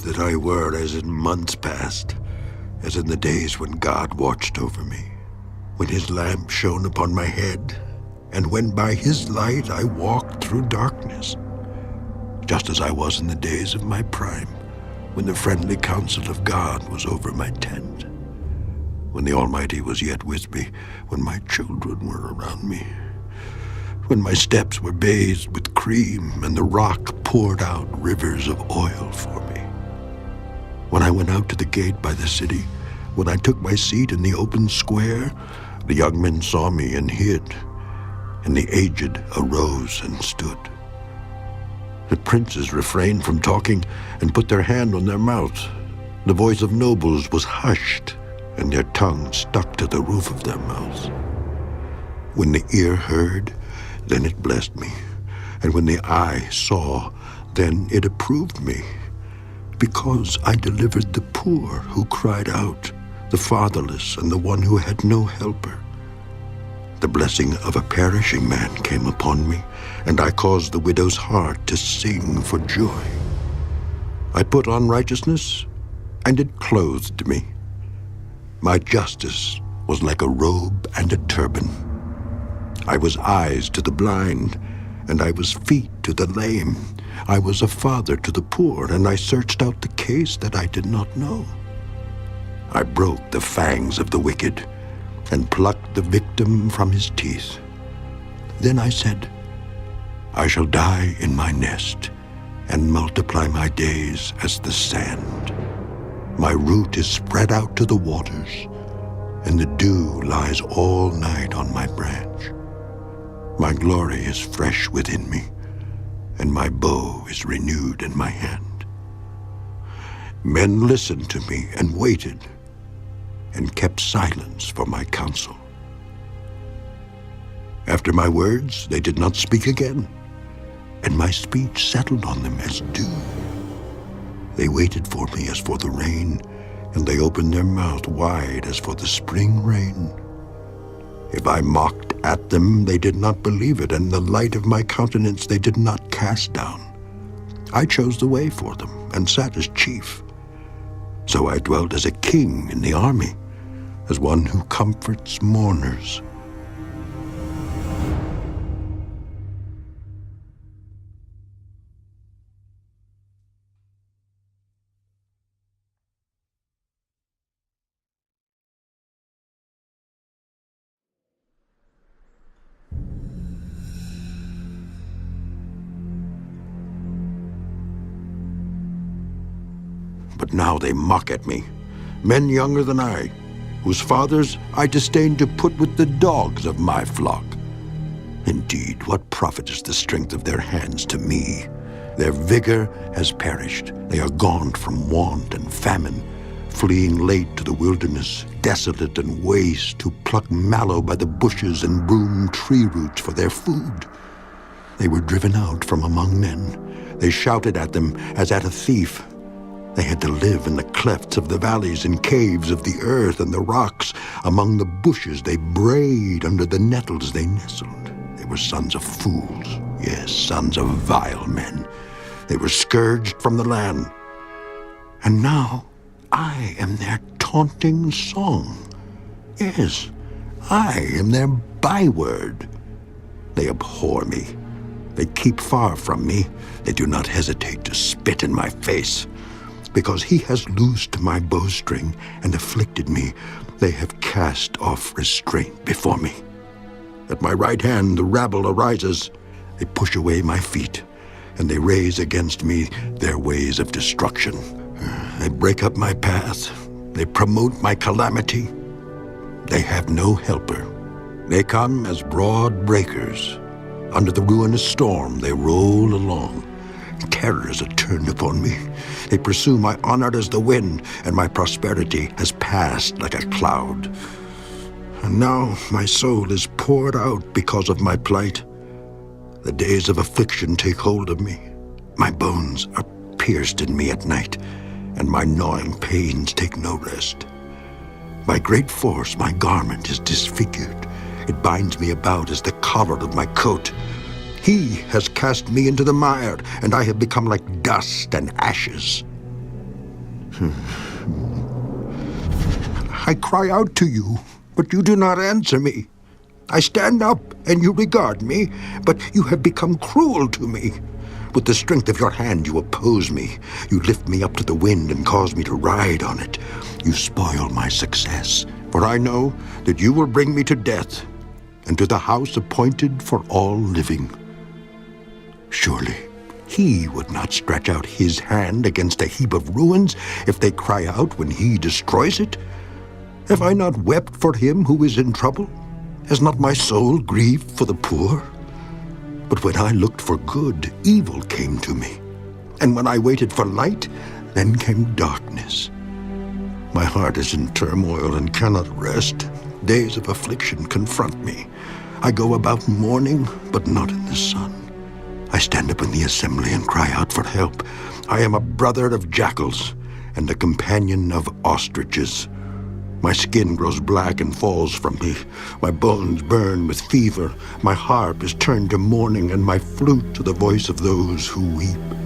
that I were as in months past, as in the days when God watched over me, when his lamp shone upon my head, and when by his light I walked through darkness, just as I was in the days of my prime, when the friendly counsel of God was over my tent, when the Almighty was yet with me, when my children were around me, when my steps were bathed with cream and the rock poured out rivers of oil for me. When I went out to the gate by the city, when I took my seat in the open square, the young men saw me and hid, and the aged arose and stood. The princes refrained from talking and put their hand on their mouths. The voice of nobles was hushed, and their tongues stuck to the roof of their mouths. When the ear heard, then it blessed me, and when the eye saw, then it approved me, because I delivered the poor who cried out, the fatherless and the one who had no helper. The blessing of a perishing man came upon me, and I caused the widow's heart to sing for joy. I put on righteousness, and it clothed me. My justice was like a robe and a turban. I was eyes to the blind, and I was feet to the lame. I was a father to the poor, and I searched out the case that I did not know. I broke the fangs of the wicked, and plucked the victim from his teeth. Then I said, I shall die in my nest, and multiply my days as the sand. My root is spread out to the waters, and the dew lies all night on my branch. My glory is fresh within me, and my bow is renewed in my hand. Men listened to me and waited, and kept silence for my counsel. After my words, they did not speak again, and my speech settled on them as dew. They waited for me as for the rain, and they opened their mouth wide as for the spring rain. If I mocked at them, they did not believe it, and the light of my countenance they did not cast down. I chose the way for them, and sat as chief. So I dwelt as a king in the army, as one who comforts mourners. But now they mock at me, men younger than I, whose fathers I disdain to put with the dogs of my flock. Indeed, what profit is the strength of their hands to me? Their vigor has perished. They are gone from want and famine, fleeing late to the wilderness, desolate and waste, who pluck mallow by the bushes and broom tree roots for their food. They were driven out from among men. They shouted at them as at a thief. They had to live in the clefts of the valleys, in caves of the earth and the rocks. Among the bushes they brayed, under the nettles they nestled. They were sons of fools, yes, sons of vile men. They were scourged from the land. And now I am their taunting song. Yes, I am their byword. They abhor me. They keep far from me. They do not hesitate to spit in my face. Because he has loosed my bowstring and afflicted me, they have cast off restraint before me. At my right hand the rabble arises. They push away my feet, and they raise against me their ways of destruction. They break up my path. They promote my calamity. They have no helper. They come as broad breakers. Under the ruinous storm they roll along. Terrors are turned upon me. They pursue my honor as the wind, and my prosperity has passed like a cloud. And now my soul is poured out because of my plight. The days of affliction take hold of me. My bones are pierced in me at night, and my gnawing pains take no rest. By great force my garment is disfigured. It binds me about as the collar of my coat. He has cast me into the mire, and I have become like dust and ashes. I cry out to you, but you do not answer me. I stand up, and you regard me, but you have become cruel to me. With the strength of your hand you oppose me. You lift me up to the wind and cause me to ride on it. You spoil my success, for I know that you will bring me to death, and to the house appointed for all living. Surely he would not stretch out his hand against a heap of ruins if they cry out when he destroys it. Have I not wept for him who is in trouble? Has not my soul grieved for the poor? But when I looked for good, evil came to me. And when I waited for light, then came darkness. My heart is in turmoil and cannot rest. Days of affliction confront me. I go about mourning, but not in the sun. I stand up in the assembly and cry out for help. I am a brother of jackals and a companion of ostriches. My skin grows black and falls from me. My bones burn with fever. My harp is turned to mourning, and my flute to the voice of those who weep.